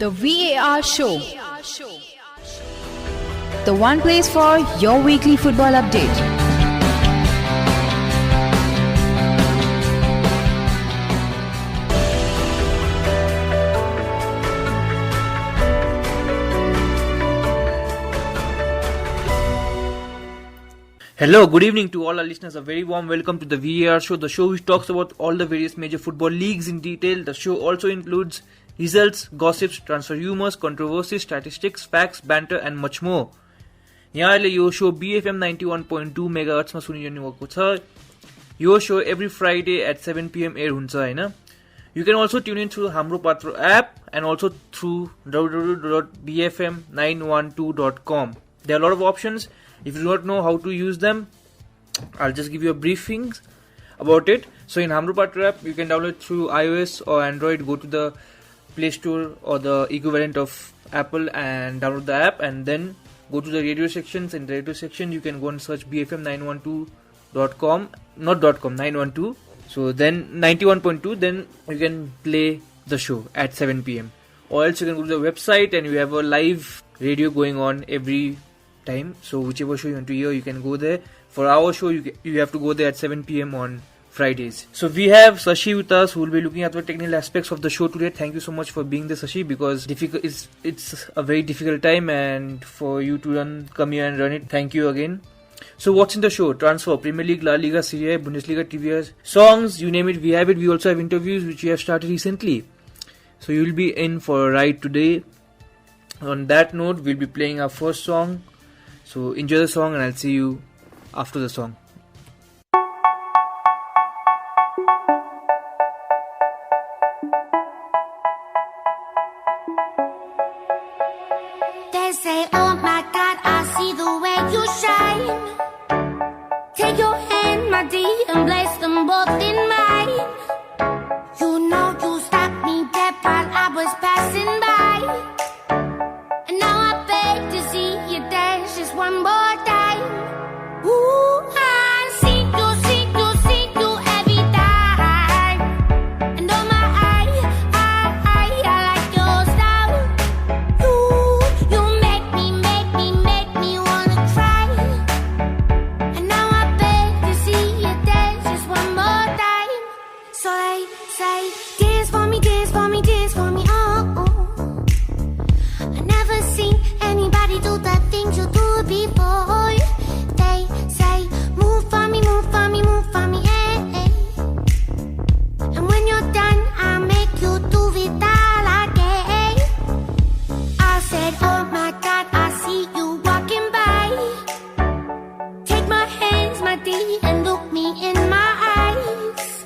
The VAR Show. The one place for your weekly football update. Hello, good evening to all our listeners. A very warm welcome to the VAR Show, the show which talks about all the various major football leagues in detail. The show also includes results, gossips, transfer rumors, controversies, statistics, facts, banter and much more. यहाँले यो show BFM 91.2 MHz मा सुनिरहनु भएको छ. यो show every Friday at 7 PM air हुन्छ हैन. You can also tune in through हाम्रो Patro app and also through www.bfm912.com. There are a lot of options. If you do not know how to use them, I'll just give you a briefing about it. So in Hamro Patra app, you can download through iOS or Android. Go to the Play Store or the equivalent of Apple and download the app, and then go to the radio sections. In the radio section, you can go and search BFM912.com, not .com, 912. So then 91.2, then you can play the show at 7 PM. Or else you can go to the website and you have a live radio going on every time. So whichever show you want to hear, you can go there. For our show, you have to go there at 7 PM on Fridays. So we have Sashi with us, who will be looking at the technical aspects of the show today. Thank you so much for being there, Sashi, because it's a very difficult time, and for you to come here and run it, thank you again. So what's in the show? Transfer, Premier League, La Liga, Serie A, Bundesliga, TVS, songs, you name it, we have it. We also have interviews which we have started recently. So you'll be in for a ride today. On that note, we'll be playing our first song. So enjoy the song and I'll see you after the song. They say, oh my God, I see the way you shine. Take your hand, my dear, and place them both in mine. You know you stopped me dead while I was passing by. And now I beg to see you dance just one more time. Ooh, I see you every time. And oh my, I like your style. You make me wanna cry. And now I beg to see you dance just one more time. So they say, dance for me, dance for me, dance for me, oh. I never seen anybody do the things you do before. They say, move for me, move for me, move for me, eh. And when you're done, I'll make you do it all again. I said, oh my God, I see you walking by. Take my hands, my dear, and look me in my eyes.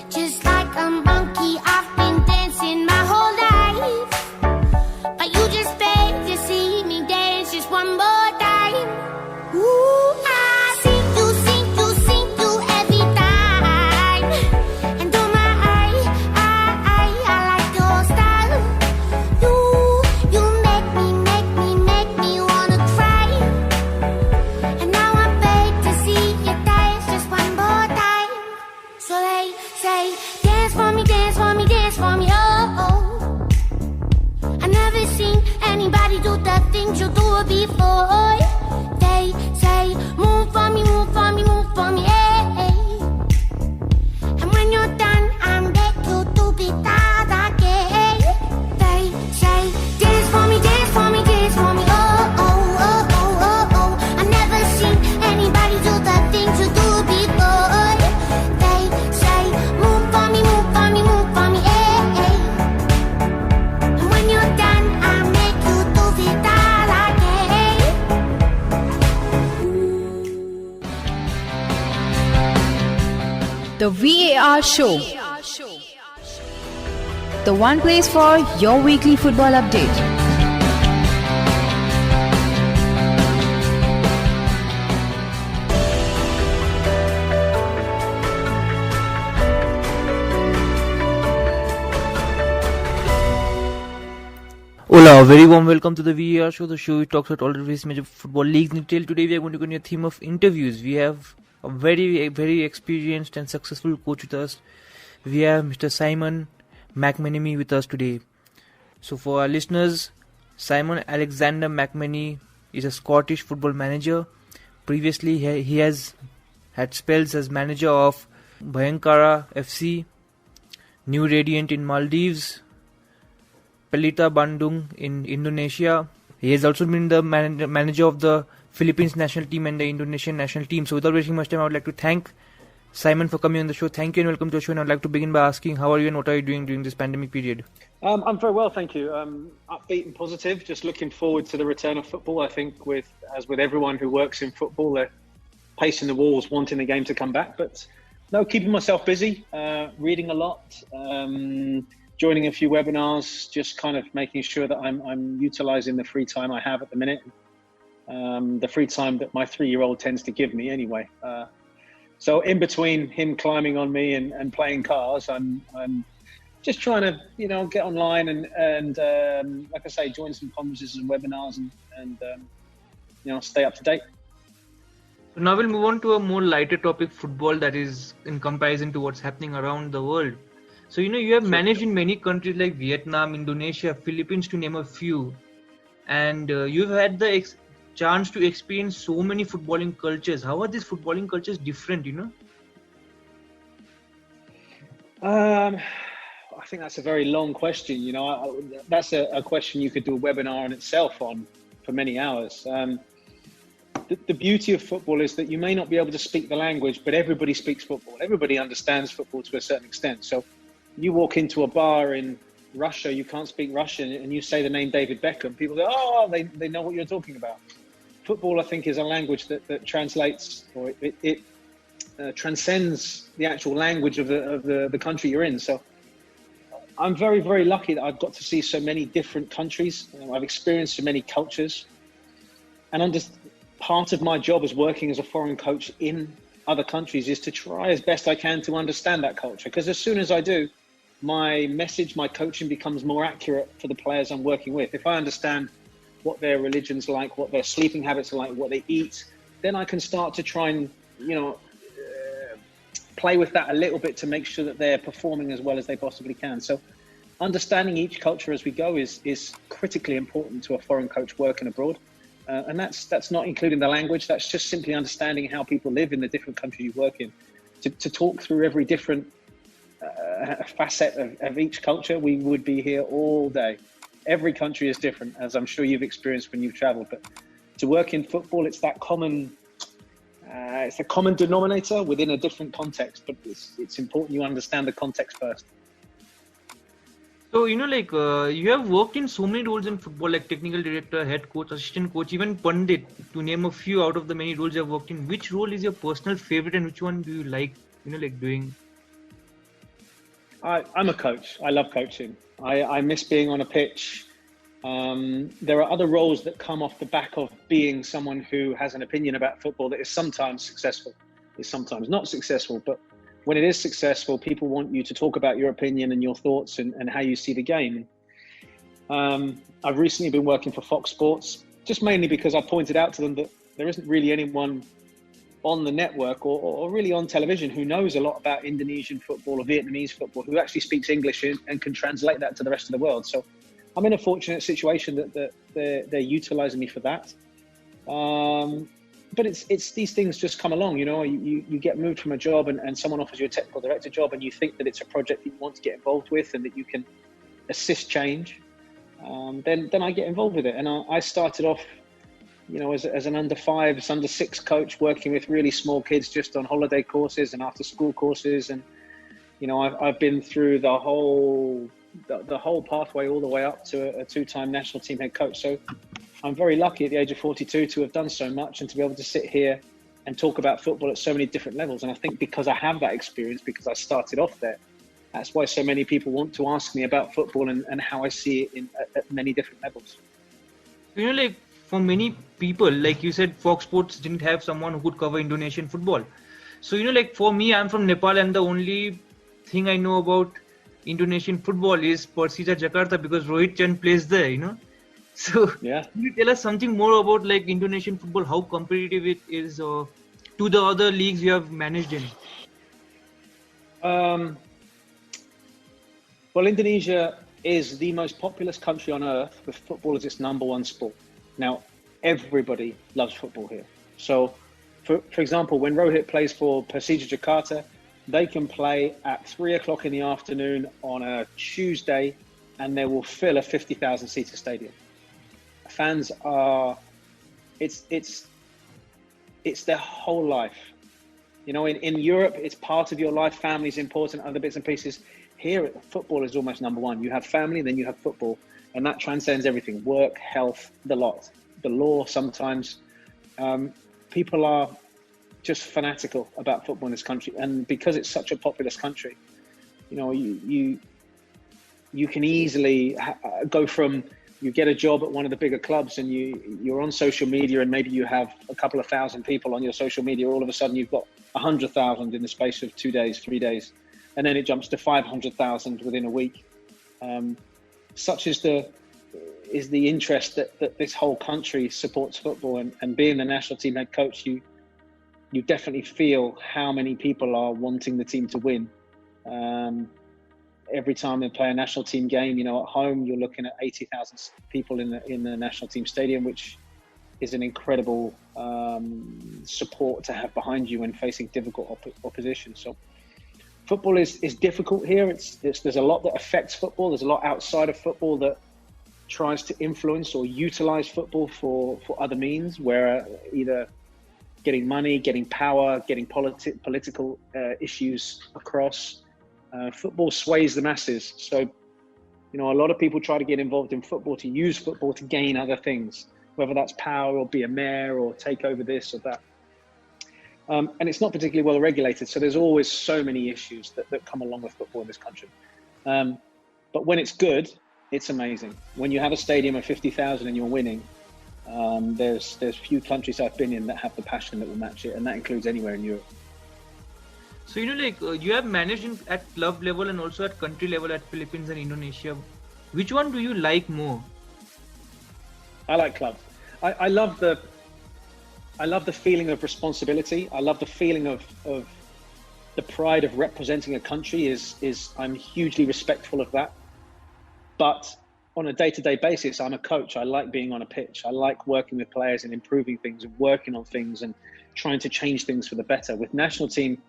Just like a monkey, I've been dancing my whole life. But you just beg to see me dance just one more time. Ooh, I see you every time. And oh my, I like your style. You make me wanna cry. And now I beg to see you dance just one more time. So they say, dance for me, dance for me, dance for me, oh. I never seen anybody do the things you do before. They say, move for me, move for me, move for me, eh. And when you're done, I'll make you do it all again. They say, dance for me, dance for me, dance for me, oh. I never seen anybody do the things you do before. They say, move for me, move for me, move for me, eh. And when you're done, I'll make you do it all again. The VAR Show. The one place for your weekly football update. Hola, a very warm welcome to the VAR Show, the show which talks about all the various major football leagues in detail. Today we are going to continue a theme of interviews. We have a very experienced and successful coach with us. We have Mr. Simon McManamy with us today. So for our listeners, Simon Alexander McManey is a Scottish football manager. Previously, he has had spells as manager of Bhayankara FC, New Radiant in Maldives, Pelita Bandung in Indonesia. He has also been the manager of the Philippines national team and the Indonesian national team. So without wasting much time, I would like to thank Simon for coming on the show. Thank you and welcome to the show. And I'd like to begin by asking, how are you and what are you doing during this pandemic period? I'm very well, thank you. Upbeat and positive. Just looking forward to the return of football. I think, as with everyone who works in football, they're pacing the walls, wanting the game to come back. But no, keeping myself busy, reading a lot, joining a few webinars, just kind of making sure that I'm utilising the free time I have at the minute. The free time that my 3-year-old tends to give me, anyway. So in between him climbing on me and playing cars, I'm just trying to, get online and like I say, join some conferences and webinars and stay up to date. So now we'll move on to a more lighter topic, football, that is in comparison to what's happening around the world. So, you have managed in many countries like Vietnam, Indonesia, Philippines, to name a few. And you've had the chance to experience so many footballing cultures. How are these footballing cultures different, I think that's a very long question. That's a question you could do a webinar on itself on for many hours. The beauty of football is that you may not be able to speak the language, but everybody speaks football. Everybody understands football to a certain extent. So you walk into a bar in Russia, you can't speak Russian, and you say the name David Beckham, people go, oh, they know what you're talking about. Football, I think, is a language that translates, or it transcends the actual language of the country you're in. So I'm very, very lucky that I've got to see so many different countries. I've experienced so many cultures. And part of my job as working as a foreign coach in other countries is to try as best I can to understand that culture. Because as soon as I do, my message, my coaching becomes more accurate for the players I'm working with. If I understand what their religion's like, what their sleeping habits are like, what they eat, then I can start to try and, play with that a little bit to make sure that they're performing as well as they possibly can. So understanding each culture as we go is critically important to a foreign coach working abroad. And that's not including the language. That's just simply understanding how people live in the different countries you work in. To talk through every different facet of each culture, we would be here all day. Every country is different, as I'm sure you've experienced when you've traveled. But to work in football, it's that common, it's a common denominator within a different context. But it's important you understand the context first. So, you have worked in so many roles in football, like technical director, head coach, assistant coach, even pundit, to name a few out of the many roles you have worked in. Which role is your personal favorite and which one do you like, doing? I'm a coach. I love coaching. I miss being on a pitch. There are other roles that come off the back of being someone who has an opinion about football that is sometimes successful, is sometimes not successful, but when it is successful, people want you to talk about your opinion and your thoughts and how you see the game. I've recently been working for Fox Sports, just mainly because I pointed out to them that there isn't really anyone on the network or really on television who knows a lot about Indonesian football or Vietnamese football, who actually speaks English and can translate that to the rest of the world. So I'm in a fortunate situation that they're utilising me for that. But it's these things just come along, you get moved from a job and someone offers you a technical director job and you think that it's a project that you want to get involved with and that you can assist change. Then I get involved with it. And I started off, as an under 5s, under 6 coach, working with really small kids just on holiday courses and after school courses. And, I've been through the whole pathway all the way up to a 2-time national team head coach. So I'm very lucky at the age of 42 to have done so much and to be able to sit here and talk about football at so many different levels. And I think because I have that experience, because I started off there, that's why so many people want to ask me about football and how I see it at many different levels. For many people, like you said, Fox Sports didn't have someone who could cover Indonesian football. So, for me, I'm from Nepal and the only thing I know about Indonesian football is Persija Jakarta because Rohit Chand plays there, So, yeah. Can you tell us something more about Indonesian football, how competitive it is to the other leagues you have managed in? Well, Indonesia is the most populous country on earth with football as its number one sport. Now, everybody loves football here. So, for example, when Rohit plays for Persija Jakarta, they can play at 3 o'clock in the afternoon on a Tuesday, and they will fill a 50,000 seater stadium. Fans are, it's their whole life. You know, in Europe, it's part of your life. Family's important, other bits and pieces. Here, football is almost number one. You have family, then you have football, and that transcends everything: work, health, the lot, the law. Sometimes people are just fanatical about football in this country, and because it's such a populous country, you know, you can easily go from, you get a job at one of the bigger clubs, and you're on social media, and maybe you have a couple of thousand people on your social media. All of a sudden, you've got 100,000 in the space of 2 days, 3 days. And then it jumps to 500,000 within a week. Such is the interest that this whole country supports football. And being the national team head coach, you definitely feel how many people are wanting the team to win. Every time they play a national team game, you know, at home, you're looking at 80,000 people in the national team stadium, which is an incredible support to have behind you when facing difficult opposition. So football is difficult here. There's a lot that affects football. There's a lot outside of football that tries to influence or utilize football for other means, where either getting money, getting power, getting political issues across. Football sways the masses. So, you know, a lot of people try to get involved in football to use football to gain other things, whether that's power or be a mayor or take over this or that. And it's not particularly well regulated. So there's always so many issues that come along with football in this country. But when it's good, it's amazing. When you have a stadium of 50,000 and you're winning, there's few countries I've been in that have the passion that will match it. And that includes anywhere in Europe. So, you know, like you have managed at club level and also at country level at Philippines and Indonesia. Which one do you like more? I like clubs. I love the feeling of responsibility. I love the feeling of the pride of representing a country. I'm hugely respectful of that. But on a day-to-day basis, I'm a coach. I like being on a pitch. I like working with players and improving things and working on things and trying to change things for the better. With national team,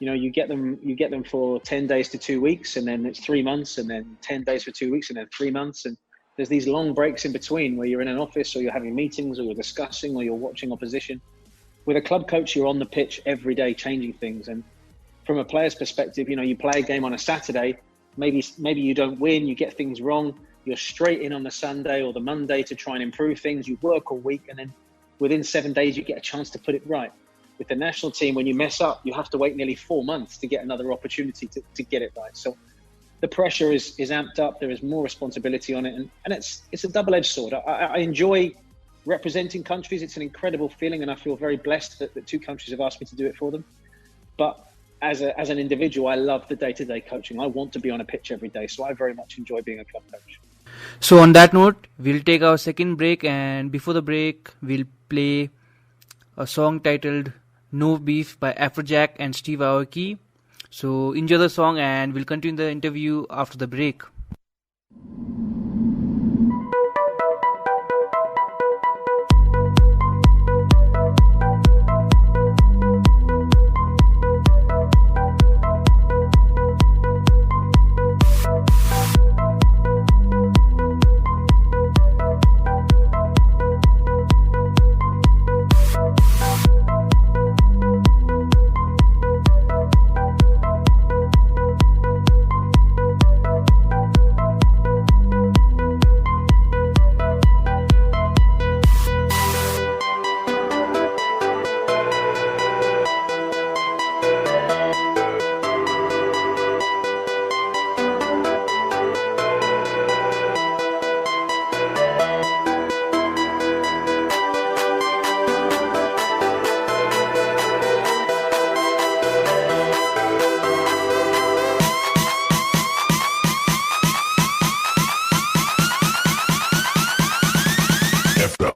you know, you get them for 10 days to 2 weeks, and then it's 3 months, and then 10 days for 2 weeks, and then 3 months. And there's these long breaks in between where you're in an office or you're having meetings or you're discussing or you're watching opposition. With a club coach, you're on the pitch every day changing things. And from a player's perspective, you know, you play a game on a Saturday, maybe you don't win, you get things wrong, you're straight in on the Sunday or the Monday to try and improve things. You work all week, and then within 7 days, you get a chance to put it right. With the national team, when you mess up, you have to wait nearly 4 months to get another opportunity to get it right. So the pressure is amped up. There is more responsibility on it, and it's a double-edged sword. I enjoy representing countries. It's an incredible feeling, and I feel very blessed that 2 countries have asked me to do it for them. But as an individual, I love the day-to-day coaching. I want to be on a pitch every day, so I very much enjoy being a club coach. So on that note, we'll take our second break, and before the break, we'll play a song titled No Beef by Afrojack and Steve Aoki. So enjoy the song, and we'll continue the interview after the break.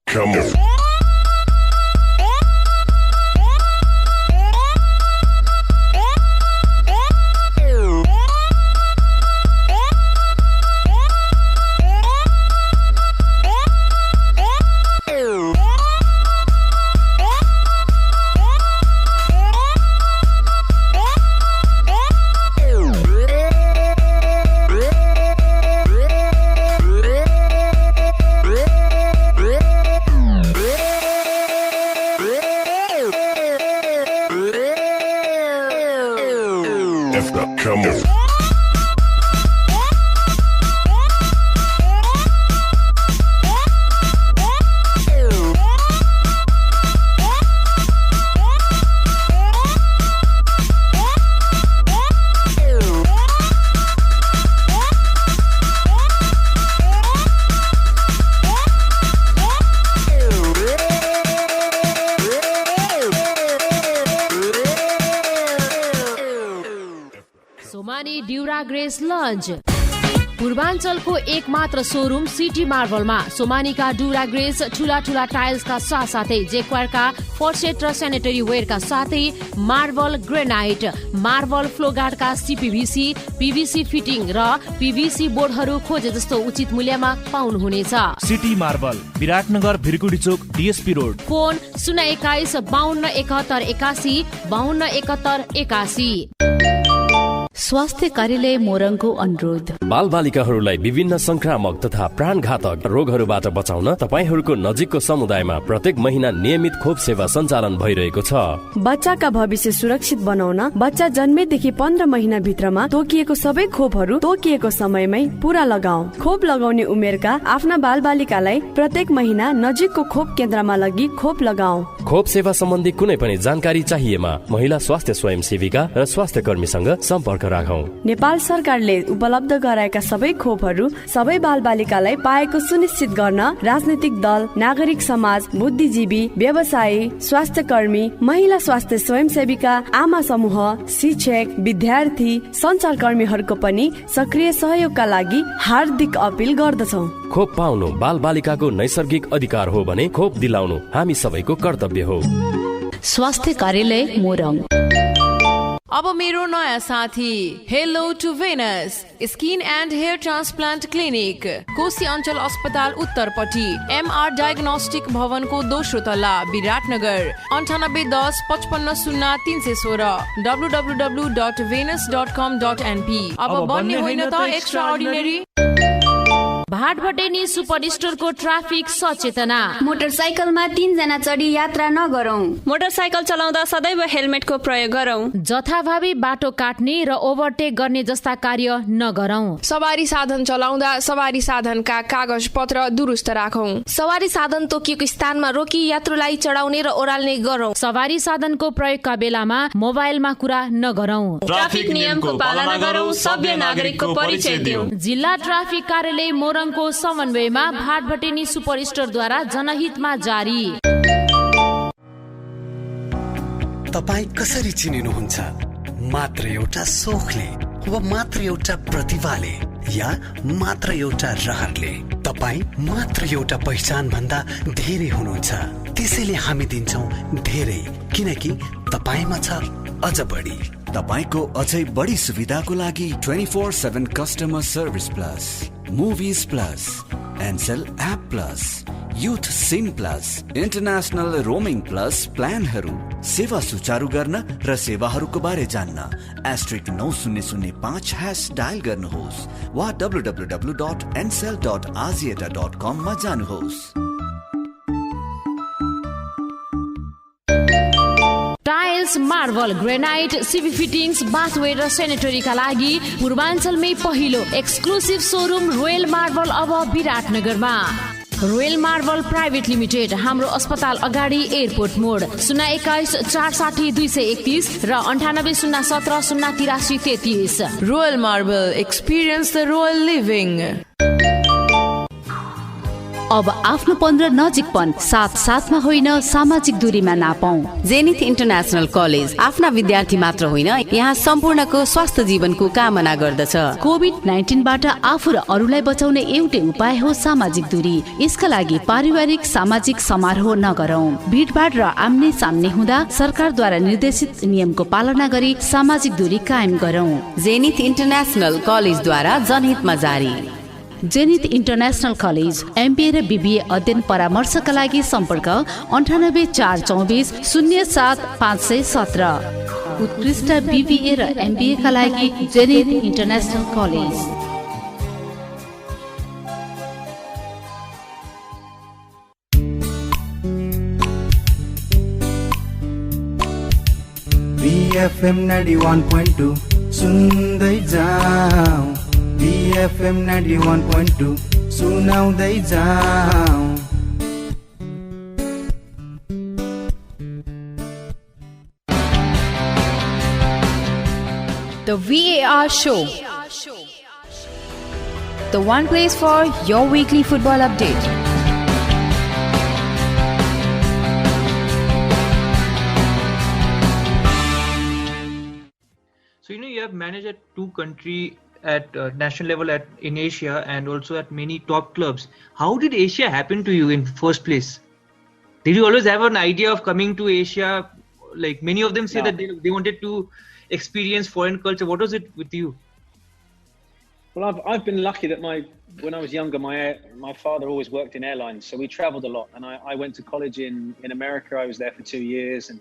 Come on. ड्युराग्रेस launch. पूर्वाञ्चलको एकमात्र showroom city मार्बलमा सोमानीका ड्युराग्रेस ठुला ठुला टाइल्सका साथसाथै जेक्वारका फर्सेट र sanitary वेयरका साथै marble granite, marble फ्लोगार्डका CPVC, PVC fitting र पीवीसी बोर्डहरू खोजे जस्तो उचित मूल्यमा पाउनुहुनेछ। City marble, Biratnagar, Bhirkudi Chowk, DSP road. Phone 021 52 71 81 52 71 81। स्वास्थ्य कार्यालय मोरङको अनुरोध। बाल बालिकाहरूलाई विभिन्न संक्रामक तथा प्राणघातक रोगहरूबाट बचाउन तपाईहरूको नजिकको समुदायमा प्रत्येक महिना नियमित खोप सेवा सञ्चालन भइरहेको छ। बच्चाका भविष्य सुरक्षित बनाउन बच्चा जन्मेदेखि 15 महिना भित्रमा तोकिएको सबै खोपहरू तोकिएको समयमै पूरा लगाऊ। खोप लगाउने उमेरका आफ्ना बाल बालिकालाई प्रत्येक महिना नजिकको खोप केन्द्रमा लगी खोप लगाऊ। खोप सेवा सम्बन्धी कुनै पनि जानकारी चाहिएमा महिला स्वास्थ्य स्वयंसेविका र स्वास्थ्य कर्मीसँग सम्पर्क राखौं। नेपाल सरकारले उपलब्ध गराएका सबै खोपहरू सबै बाल बालिकालाई पाएको सुनिश्चित गर्न राजनीतिक दल, नागरिक समाज, बुद्धिजीवी, व्यवसायी, स्वास्थ्य कर्मी, महिला स्वास्थ्य स्वयंसेविका, आमा समूह, शिक्षक, विद्यार्थी, सञ्चारकर्मीहरूको पनि सक्रिय सहयोगका लागि हार्दिक अपील गर्दछौँ। खोप पाउनु बाल बालिकाको नैसर्गिक अधिकार हो भने खोप दिलाउनु हामी सबैको कर्तव्य हो। स्वास्थ्य कार्यालय मोरङ। अब मेरो नयाँ साथी hello to Venus skin and hair transplant clinic, Koshi अञ्चल अस्पताल उत्तरपट्टि, एमआर डायग्नोस्टिक भवनको दोस्रो तल्ला, विराटनगर। 9810 55 0316 www.venus.com.np। अब बन्ने होइन त एक्स्ट्रा अर्डिनरी। भाटभटेनी सुपर स्टोरको ट्राफिक सचेतना। मोटरसाइकलमा 3 जना चढी यात्रा नगरौं। मोटरसाइकल चलाउँदा सदैव हेलमेटको प्रयोग गरौं। जथाभावी बाटो काट्ने र ओभरटेक गर्ने जस्ता कार्य नगरौं। सवारी साधन चलाउँदा सवारी साधनका कागज पत्र दुरुस्त राखौं। सवारी साधन तोकिएको स्थानमा रोकी यात्रुलाई चढाउने र ओह्राल्ने गरौं। सवारी साधनको प्रयोगका बेलामा मोबाइलमा कुरा नगरौं। ट्राफिक नियमको पालना गरौं, सभ्य नागरिकको परिचय दिउँ। जिल्ला ट्राफिक कार्यालय मोरङको समन्वयमा भाटभटेनी सुपर स्टोरद्वारा जनहितमा जारी। तपाई कसरी चिनिनुहुन्छ? मात्र एउटा सोखले वा मात्र एउटा प्रतिभाले या मात्र एउटा रहरले? तपाई मात्र एउटा पहिचान भन्दा धेरै हुनुहुन्छ। त्यसैले हामी दिन्छौं धेरै, किनकि तपाईमा छ अझ बढी। तपाईको अझै बढी सुविधाको लागि 24/7 customer service plus, movies plus, Ncell app plus, youth SIM plus, international roaming plus प्लानहरू। सेवा सुचारू गर्न र सेवाहरूको बारे जान्न *9005# डायल गर्नुहोस् वा www.ncell.azieta.com मा जानुहोस्। Tiles, marble, granite, CV fittings, bathware र सेनेटरीका लागि पूर्वाञ्चलमै पहिलो एक्सक्लुसिभ सोरुम रोयल मार्बल अब विराटनगरमा। रोयल मार्बल प्राइभेट लिमिटेड, हाम्रो अस्पताल अगाडि, एयरपोर्ट मोड। 021 460 231 र 98 017 083 33। Royal marble, experience the royal living. अब आफ्नोपन र नजिकपन साथमा होइन सामाजिक दूरीमा नापौं। जेनिथ इन्टरनेशनल कलेज आफ्ना विद्यार्थी मात्र होइन, यहाँ सम्पूर्णको स्वास्थ्य जीवनको कामना गर्दछ। कोभिड-19 बाट आफू र अरूलाई बचाउने एउटै उपाय हो सामाजिक दूरी। यसका लागि पारिवारिक सामाजिक समारोह नगरौं। भिडभाड र आम्ने सामने हुँदा सरकारद्वारा निर्देशित नियमको पालना गरी सामाजिक दूरी कायम गरौं। जेनिथ इन्टरनेशनल कलेजद्वारा जनहितमा जारी। जेनिथ इन्टरनेशनल कलेज एमबीए र बीबीए अध्ययन परामर्शका लागि सम्पर्क 98 424 07 517। उत्कृष्ट बीबीए र एमबीए का लागि जेनिथ इन्टरनेशनल कलेज। BFM 91.2 सुन्दै जाऊ। BFM 91.2 सुनाउँदै जाऊ। The VAR Show. The one place for your weekly football update. So, you have managed at 2 countries at national level in Asia and also at many top clubs. How did Asia happen to you in first place? Did you always have an idea of coming to Asia? Like many of them say that they wanted to experience foreign culture. What was it with you? Well, I've been lucky that when I was younger, my father always worked in airlines, so we travelled a lot. And I went to college in America. I was there for 2 years, and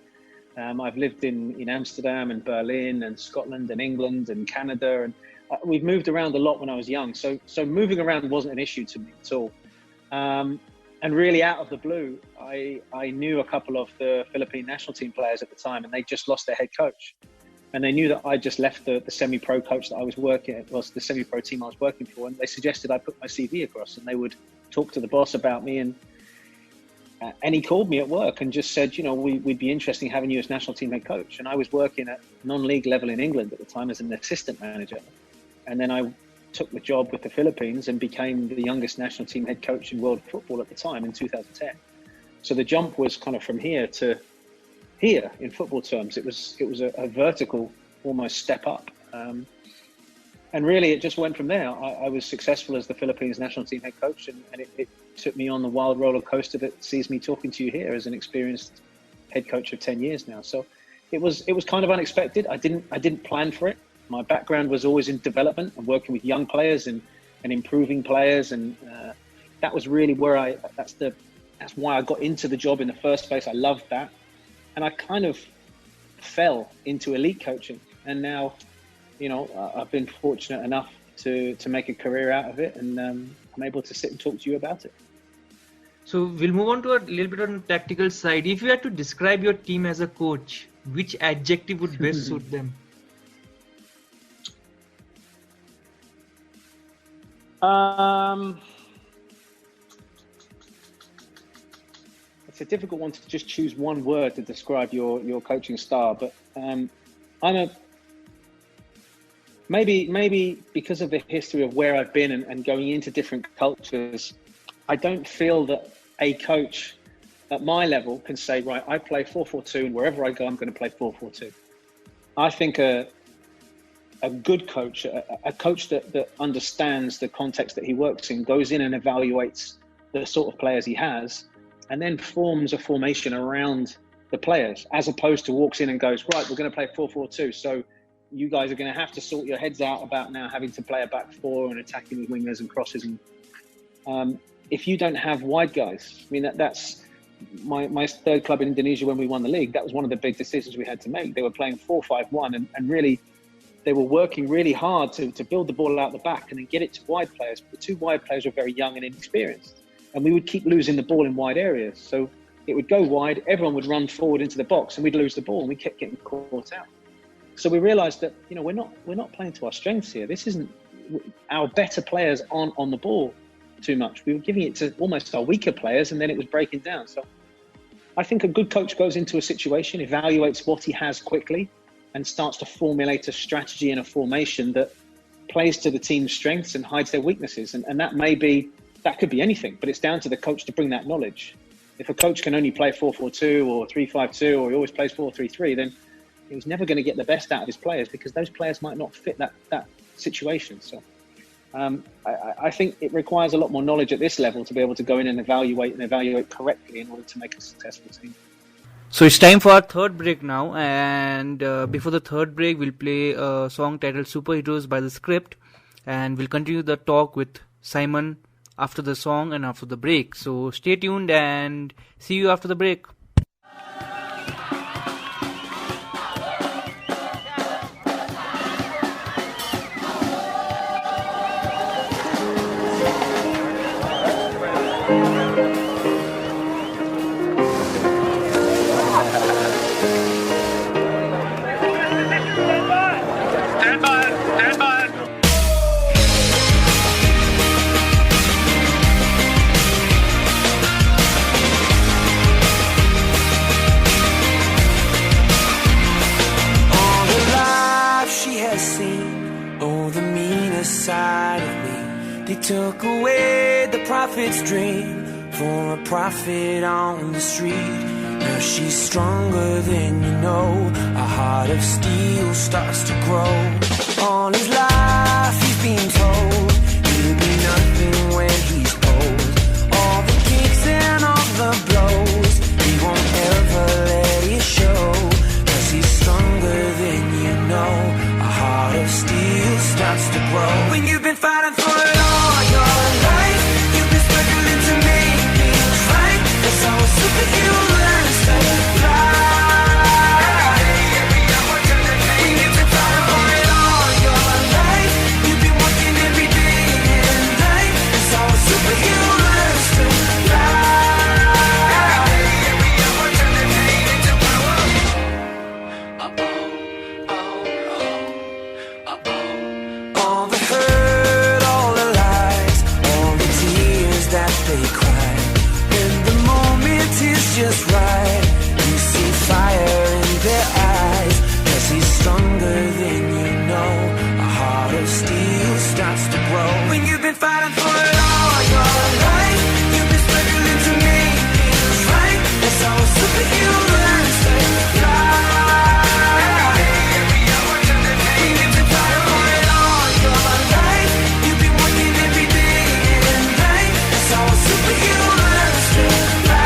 I've lived in Amsterdam and Berlin and Scotland and England and Canada, and we've moved around a lot when I was young. So moving around wasn't an issue to me at all. And really, out of the blue, I knew a couple of the Philippine national team players at the time, and they just lost their head coach. And they knew that I just left the semi-pro coach that I was working at, was the semi-pro team I was working for, and they suggested I put my CV across, and they would talk to the boss about me, and he called me at work and just said, we'd be interested in having you as national team head coach. And I was working at non-league level in England at the time as an assistant manager, and then I took the job with the Philippines and became the youngest national team head coach in world football at the time in 2010. So the jump was kind of from here to here in football terms. It was a vertical almost step up, and really it just went from there. I was successful as the Philippines national team head coach, and it took me on the wild roller coaster that sees me talking to you here as an experienced head coach of 10 years now. So it was kind of unexpected. I didn't plan for it. My background was always in development and working with young players and improving players, and that was really where that's why I got into the job in the first place. I loved that. And I kind of fell into elite coaching, and now, I've been fortunate enough to make a career out of it, and I'm able to sit and talk to you about it. So we'll move on to a little bit on the tactical side. If you had to describe your team as a coach, which adjective would best suit them? It's a difficult one to just choose one word to describe your coaching style, but maybe because of the history of where I've been and going into different cultures, I don't feel that a coach at my level can say, right, I play 4-4-2, and wherever I go, I'm going to play 4-4-2. I think a good coach, a coach that understands the context that he works in, goes in and evaluates the sort of players he has, and then forms a formation around the players, as opposed to walks in and goes, right, we're going to play 4-4-2. So you guys are going to have to sort your heads out about now having to play a back four and attacking with wingers and crosses. And if you don't have wide guys, I mean, that's my third club in Indonesia when we won the league. That was one of the big decisions we had to make. They were playing 4-5-1, and really they were working really hard to build the ball out the back and then get it to wide players. But the two wide players were very young and inexperienced, and we would keep losing the ball in wide areas. So it would go wide, everyone would run forward into the box, and we'd lose the ball, and we kept getting caught out. So we realised that we're not playing to our strengths here. This isn't, our better players aren't on the ball too much. We were giving it to almost our weaker players, and then it was breaking down. So I think a good coach goes into a situation, evaluates what he has quickly, and starts to formulate a strategy and a formation that plays to the team's strengths and hides their weaknesses. And that could be anything, but it's down to the coach to bring that knowledge. If a coach can only play 4-4-2 or 3-5-2, or he always plays 4-3-3, then he was never going to get the best out of his players, because those players might not fit that situation. So I think it requires a lot more knowledge at this level to be able to go in and evaluate correctly in order to make a successful team. So it's time for our third break now, and before the third break, we'll play a song titled Superheroes by The Script, and we'll continue the talk with Simon after the song and after the break. So stay tuned and see you after the break. Took away the prophet's dream for a prophet on the street. Now she's stronger than you know. A heart of steel starts to grow. All his life he's been told he'll be nothing when he's old. All the kicks and all the blows, he won't ever let it show. 'Cause he's stronger than you know. A heart of steel starts to grow. When you've been fighting for it all your life, you've been struggling to make things right. That's how a superhero learns to fly. Just right, you see fire in their eyes. 'Cause he's stronger than you know. A heart of steel starts to grow. When you've been fighting for it all your life, you've been struggling to make things right. That's how a superhero learns to fly. When you've been fighting for it all your life, you've been working every day and night. That's how a superhero learns to fly.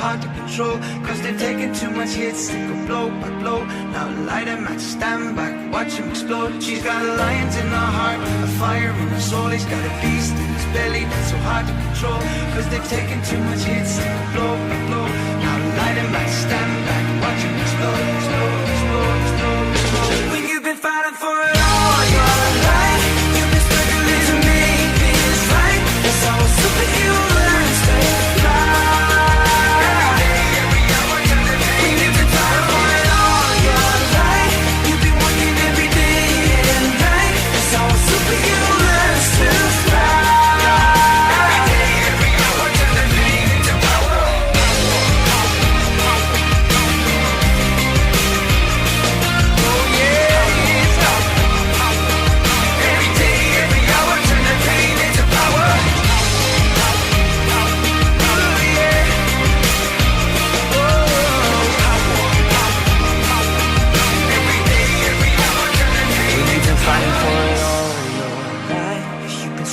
Hard to control, 'cause they've taken too much hits. They go blow by blow. Now light him at stand back, watch him explode. She's got lions in her heart, a fire in her soul. He's got a beast in his belly that's so hard to control, 'cause they've taken too much hits. They go blow by blow. Now light him at stand back, watch him explode, explode, explode, explode, explode. When you've been fighting for it all your life, you've been struggling to make things right. That's how a superhero learns to fly.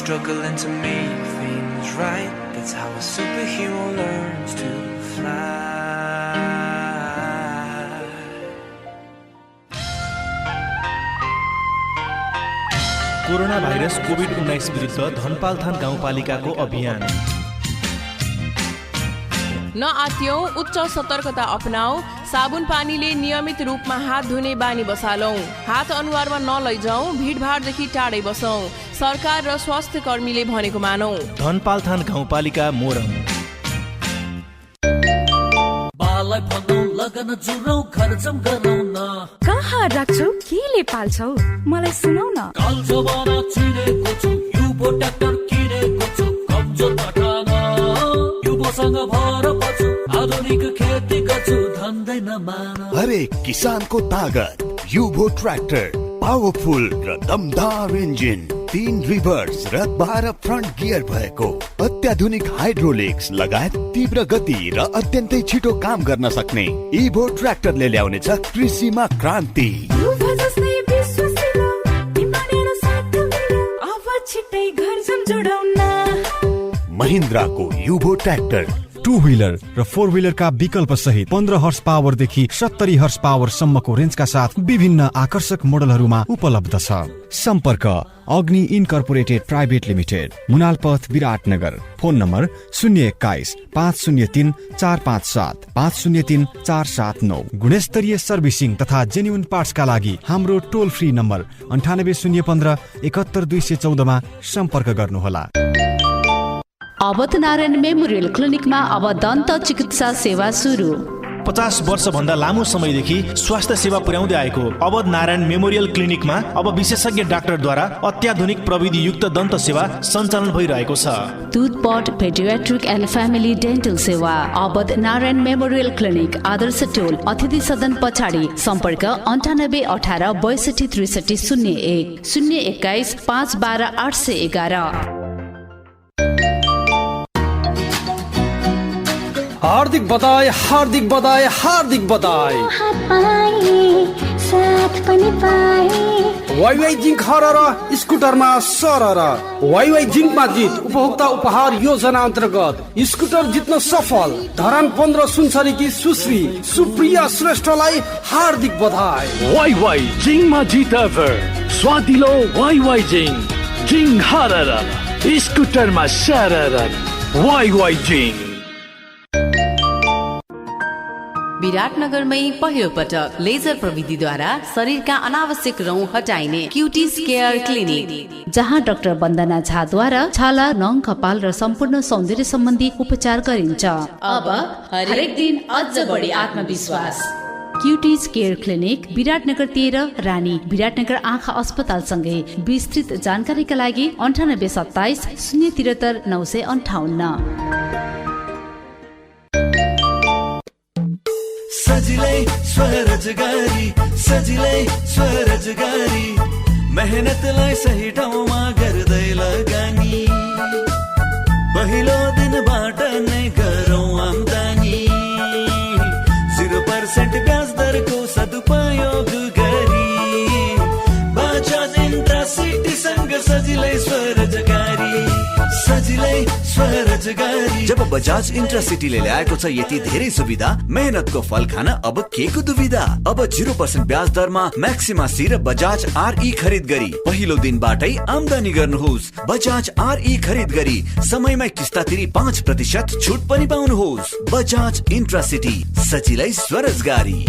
Struggling to make things right. That's how a superhero learns to fly. Corona virus COVID-19 विरुद्ध धनपालथान गाउँपालिकाको अभियान। नआत्यौं, उच्च सतर्कता अपनाऊ। साबुन पानीले नियमित रूपमा हात धुने बानी बसालौं। हात अनुहारमा नलैजाऊ। भिडभाडदेखि टाढै बसौं। सरकार र स्वास्थ्य कर्मीले भनेको मानौ। धनपालथान गाउँपालिका मोरङ। बाललाई भनौ लगन जुरौ खर्चम गरौ न। कहाँ राख्छौ केले पाल्छौ मलाई सुनाउ न। कालजोबाना चिनेको छु युबो ट्र्याक्टर किनेको छु कमजोर पठान युबोसँग भर पछु आधुनिक खेती गर्छु धन्दै नमान। हरेक किसानको तागत युबो ट्र्याक्टर, पावरफुल र दमदार इन्जिन, 3 रिभर्स र 12 फ्रन्ट गियर भएको, अत्याधुनिक हाइड्रोलिक्स लगायत तीव्र गति र अत्यन्तै छिटो काम गर्न सक्ने इभो ट्र्याक्टरले ल्याउनेछ कृषिमा क्रान्ति। महिन्द्राको युभो ट्र्याक्टर 2 व्हीलर र 4 व्हीलर का विकल्प सहित 15 हर्स पावर देखि 70 हर्स पावर सम्मको रेन्जका साथ विभिन्न आकर्षक मोडलहरूमा उपलब्ध छ। सम्पर्क Agni incorporated private limited, Munalpath, Biratnagar. Phone number 021 503 457 503 479। गुणस्तरीय सर्भिसिङ तथा जेन्युन पार्ट्सका लागि हाम्रो टोल फ्री नम्बर 98 015 71 214 मा सम्पर्क गर्नुहोला। अवध नारायण मेमोरियल क्लिनिकमा अब दन्त चिकित्सा सेवा सुरु। 50 वर्षभन्दा लामो समयदेखि स्वास्थ्य सेवा पुर्याउँदै आएको अवध नारायण मेमोरियल क्लिनिकमा अब विशेषज्ञ डाक्टरद्वारा अत्याधुनिक प्रविधि युक्त दन्त सेवा सञ्चालन भइरहेको छ। टुथपट, पेडियाट्रिक एन्ड फ्यामिली डेन्टल सेवा। अवध नारायण मेमोरियल क्लिनिक, आदर्श टोल, अतिथि सदन पछाडि। सम्पर्क 98 18 62 63 01 021 512 811। हार्दिक बधाई, हार्दिक बधाई, हार्दिक बधाई। वाइवाई जिंक हरर स्कुटरमा सरर। वाइवाई जिंकमा जित उपभोक्ता उपहार योजना अन्तर्गत स्कुटर जित्न सफल धरान 15 सुनसरीकी सुश्री सुप्रिया श्रेष्ठलाई हार्दिक बधाई। वाइवाई जिंकमा जित एभर स्वादिलो वाइवाई जिंक हरर स्कुटरमा सरर। वाइवाई जिंक। विराटनगरमै पहिलो पटक लेजर प्रविधिद्वारा शरीरका अनावश्यक रौँ हटाइने क्युटिस केयर क्लिनिक, जहाँ डाक्टर वन्दना झाद्वारा छाला, नङ, कपाल र सम्पूर्ण सौन्दर्य सम्बन्धी उपचार गरिन्छ। अब हरेक दिन अझ बढी आत्मविश्वास। क्युटिस केयर क्लिनिक, विराटनगर 13 रानी, विराटनगर आँखा अस्पताल सँगै। विस्तृत जानकारीका लागि 98 27 073 958। सजिलै स्वरोजगारी, सजिलै स्वरोजगारी, मेहनतलाई सही ठाउँमा गर्दै लगानी। पहिलो दिनबाट नै गरौँ आम्दानी, 0% ब्याज दरको सदुपयोग गरी। बजाज इन्ट्रासिटीसँग सजिलै स्वरोजगारी, सजिलै स्वरोजगारी। जब बजाज इन्ट्रासिटीले ल्याएको छ यति धेरै सुविधा, मेहनतको फल खान अब के को दुविधा। अब 0% ब्याज दरमा म्याक्सिमा सी र बजाज आरई खरिद गरी पहिलो दिनबाटै आम्दानी गर्नुहोस्। बजाज आरई खरिद गरी समयमै किस्ता तिरी 5% छुट पनि पाउनुहोस्। बजाज इन्ट्रासिटी, सजिलै स्वरोजगारी।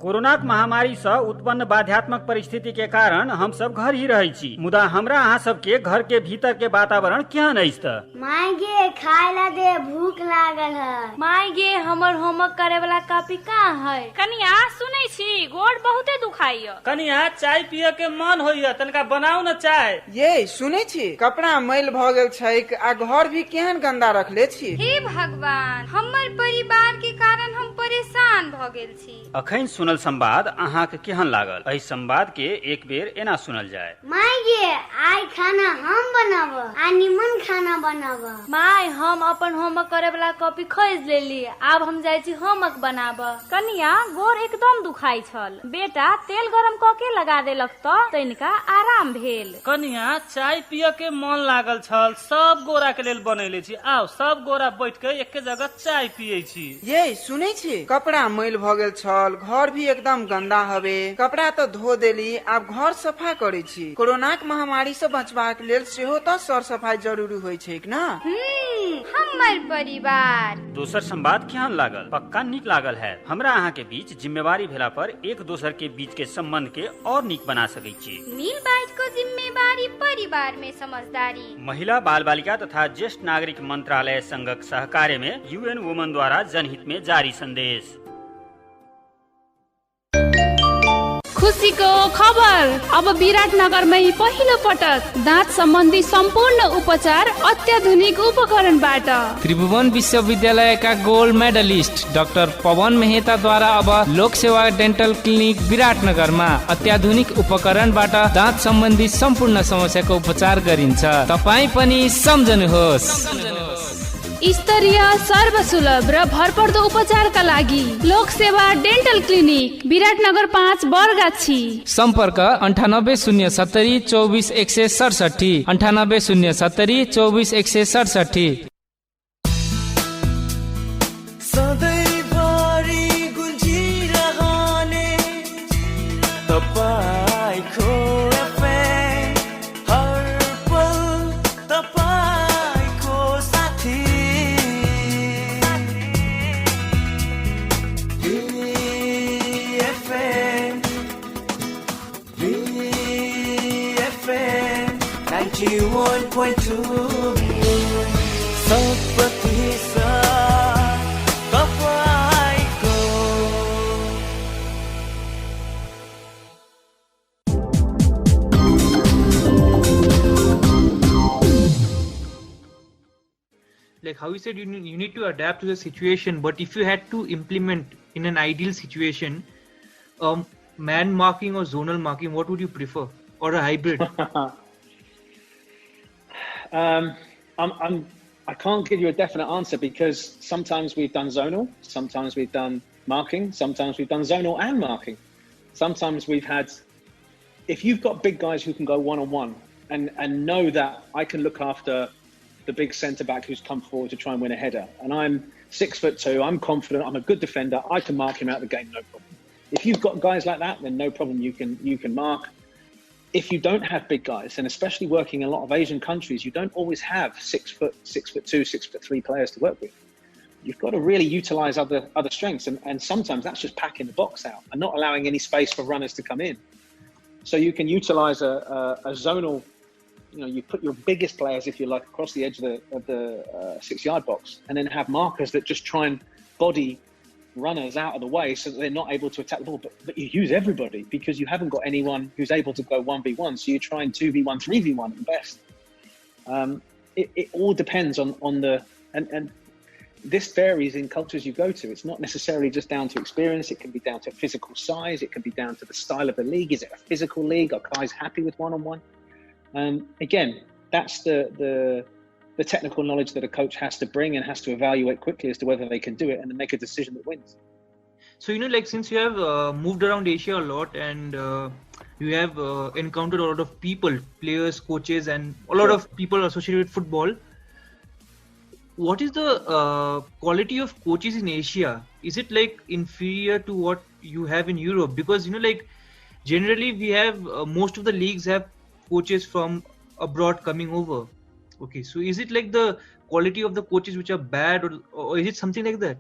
कोरोना महामारी से उत्पन्न बाध्यात्मक परिस्थिति के कारण हम सब घर ही रही छी, मुदा हमरा अहाँ सब के घर के भीतर के वातावरण केहन अछि त? माय गे खाय ला दे, भूख लागल है। माय गे हमर होमवर्क करे वाला कॉपी कहाँ है? कनिया सुनै छी गोड़ बहुते दुखाइय। कनिया चाय पिए के मन होइय, तनका बनाऊ न चाय। ये सुनै छी कपड़ा मैल भ गेल छैक आ घर भी केहन गंदा रखले छी। हे भगवान, हमर परिवार के कारण हम परेशान भ गेल छी। अखन सुनल संवाद अहाँ के केहन लागल? एहि संवाद के एक बेर एना सुनल जाय। माय गे आइ खाना हम बनाब, आ निमन खाना बनाब। माय हम अपन होमवर्क करे वाला कॉपी खरीद लेली, आब हम जाय छी होमवर्क बनाब। कनिया गोड़ एकदम दुखाई छल, बेटा तेल गरम क के लगा देलक त तनिका आराम भेल। कनिया चाय पिए के मन लागल छल, सब गोरा के लेल बनैले छी, आओ सब गोरा बैठ के एके जगह चाय पियै छी। ये सुनै छी कपड़ा मैल भ गेल छल, घर भी एकदम गंदा हवे। कपड़ा तो धो देली, आब घर सफा करे छी। कोरोना के महामारी से बचबाक लेल सेहो त सर सफाई जरूरी होय छै न। हमर परिवार। दोसर संवाद केहन लागल? पक्का नीक लागल है। हमरा अहाँ के बीच जिम्मेवारी भेला पर एक दोसर के बीच के संबंध के और नीक बना सकै छी। मिल बांट को जिम्मेवारी, परिवार में समझदारी। महिला बाल बालिका तथा ज्येष्ठ नागरिक मंत्रालय संघक सहकार्य में UN वुमन द्वारा जनहित में जारी संदेश। खुसीको खबर, अब विराटनगरमै पहिलो पटक दाँत सम्बन्धी सम्पूर्ण उपचार अत्याधुनिक उपकरणबाट। त्रिभुवन विश्वविद्यालयका गोल्ड मेडलिस्ट डाक्टर पवन मेहताद्वारा अब लोक सेवा डेन्टल क्लिनिक विराटनगरमा अत्याधुनिक उपकरणबाट दाँत सम्बन्धी सम्पूर्ण समस्याको उपचार गरिन्छ। तपाई पनि सम्झनुहोस्। स्तरीय सर्वसुलभ र भरपर्दो उपचारका लागि लोक सेवा डेन्टल क्लिनिक विराटनगर 5 बरगाछी। सम्पर्क 9807 24 167 9807 24 167। सधैँभरि गुन्जिरहने तपाईको 91.2 सबैको तपाईको like how you said, you need to adapt to the situation, but if you had to implement in an ideal situation, man marking or zonal marking, what would you prefer, or a hybrid? I can't give you a definite answer because sometimes we've done zonal, sometimes we've done marking, sometimes we've done zonal and marking. Sometimes we've had, if you've got big guys who can go one-on-one and know that I can look after the big centre-back who's come forward to try and win a header, and I'm 6'2", I'm confident, I'm a good defender, I can mark him out of the game, no problem. If you've got guys like that, then no problem, you can mark. If you don't have big guys, and especially working in a lot of Asian countries, you don't always have 6'2", 6'3" players to work with. You've got to really utilize other strengths, and sometimes that's just packing the box out and not allowing any space for runners to come in. So you can utilize a zonal. You put your biggest players, if you like, across the edge of the 6-yard box, and then have markers that just try and body runners out of the way so that they're not able to attack the ball. But you use everybody because you haven't got anyone who's able to go 1v1. So you try and 2v1, 3v1 at best. It all depends on the and this varies in cultures you go to. It's not necessarily just down to experience. It can be down to physical size. It can be down to the style of the league. Is it a physical league? Are guys happy with one-on-one? Again, that's the technical knowledge that a coach has to bring and has to evaluate quickly as to whether they can do it and then make a decision that wins. So, since you have moved around Asia a lot and you have encountered a lot of people, players, coaches, and a lot of people associated with football, what is the quality of coaches in Asia? Is it like inferior to what you have in Europe? Because, generally we have, most of the leagues have coaches from abroad coming over. Okay, so is it like the quality of the coaches which are bad, or is it something like that?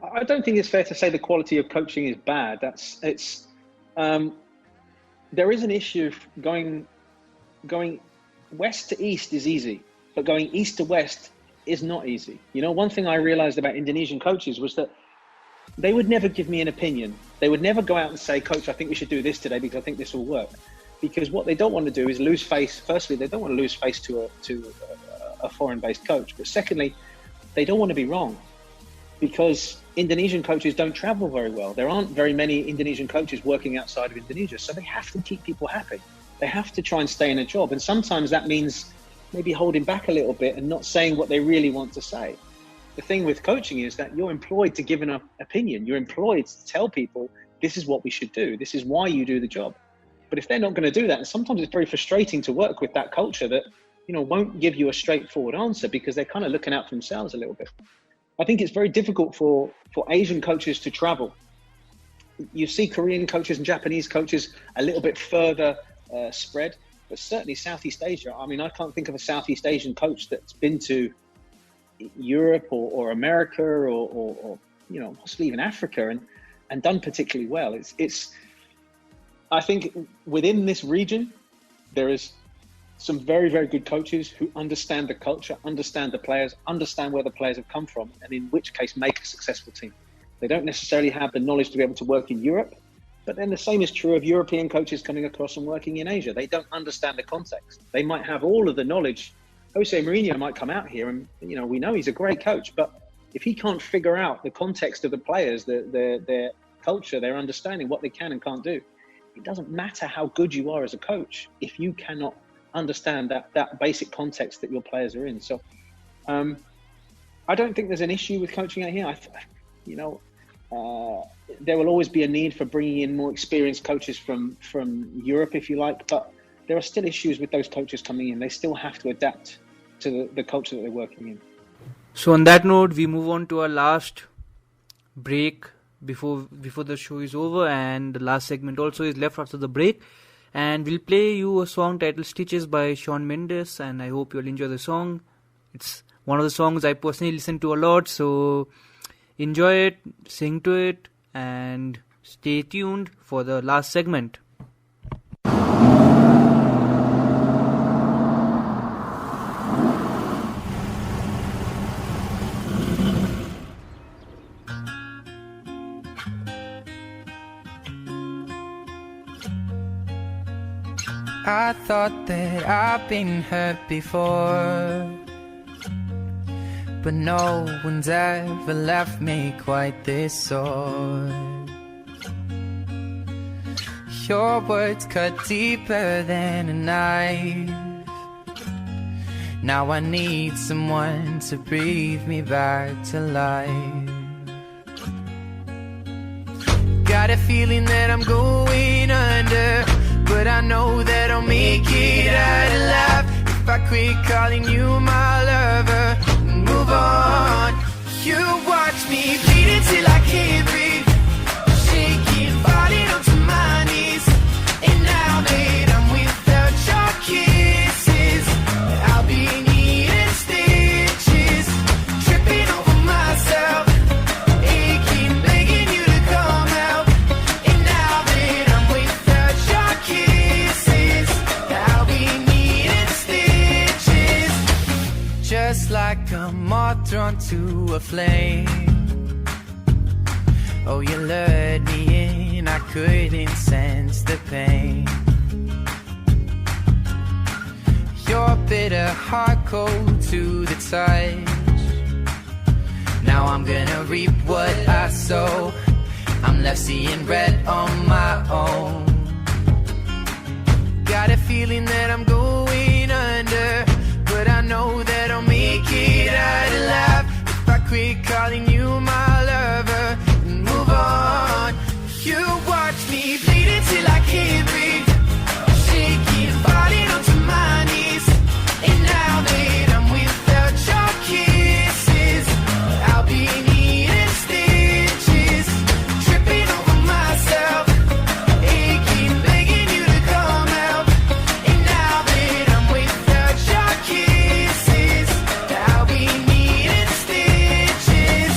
I don't think it's fair to say the quality of coaching is bad. There is an issue going west to east is easy, but going east to west is not easy. One thing I realized about Indonesian coaches was that they would never give me an opinion. They would never go out and say, "Coach, I think we should do this today because I think this will work." Because what they don't want to do is lose face. Firstly, they don't want to lose face to a foreign-based coach. But secondly, they don't want to be wrong, because Indonesian coaches don't travel very well. There aren't very many Indonesian coaches working outside of Indonesia, so they have to keep people happy. They have to try and stay in a job, and sometimes that means maybe holding back a little bit and not saying what they really want to say. The thing with coaching is that you're employed to give an opinion. You're employed to tell people, this is what we should do. This is why you do the job. But if they're not going to do that, and sometimes it's very frustrating to work with that culture that, won't give you a straightforward answer because they're kind of looking out for themselves a little bit. I think it's very difficult for Asian coaches to travel. You see Korean coaches and Japanese coaches a little bit further spread, but certainly Southeast Asia. I mean, I can't think of a Southeast Asian coach that's been to Europe or America or possibly even Africa and done particularly well. I think within this region, there is some very, very good coaches who understand the culture, understand the players, understand where the players have come from, and in which case make a successful team. They don't necessarily have the knowledge to be able to work in Europe, but then the same is true of European coaches coming across and working in Asia. They don't understand the context. They might have all of the knowledge. Jose Mourinho might come out here and, we know he's a great coach, but if he can't figure out the context of the players, their culture, their understanding, what they can and can't do, it doesn't matter how good you are as a coach if you cannot understand that basic context that your players are in. So I don't think there's an issue with coaching out here. There will always be a need for bringing in more experienced coaches from Europe, if you like, but there are still issues with those coaches coming in. They still have to adapt to the culture that they're working in. So on that note, we move on to our last break before the show is over, and the last segment also is left after the break, and we'll play you a song titled Stitches by Shawn Mendes, and I hope you'll enjoy the song. It's one of the songs I personally listen to a lot, so enjoy it, sing to it, and stay tuned for the last segment. I thought that I've been hurt before, but no one's ever left me quite this sore. Your words cut deeper than a knife. Now I need someone to breathe me back to life. Got a feeling that I'm going under, but I know that I'll make it out alive if I quit calling you my lover and move on. You watch me bleed until I can't breathe, shaking, falling onto my knees. And now that I'm without your kisses, I'll be needing stitches, tripping over myself, aching, begging you to come out. And now that I'm without your kisses, I'll be needing stitches, just like a moth drawn to a flame. Oh, you lured me in, I couldn't sense the pain. Your bitter heart cold to the touch. Now I'm gonna reap what I sow. I'm left seeing red on my own. Got a feeling that I'm going under, but I know that I'll make it out alive if I quit calling you my lover and move on. You watch me bleed until I can't breathe, shaking, falling onto my knees. And now that I'm without your kisses, I'll be needing stitches, tripping over myself, aching, begging you to come out. And now that I'm without your kisses, I'll be needing stitches.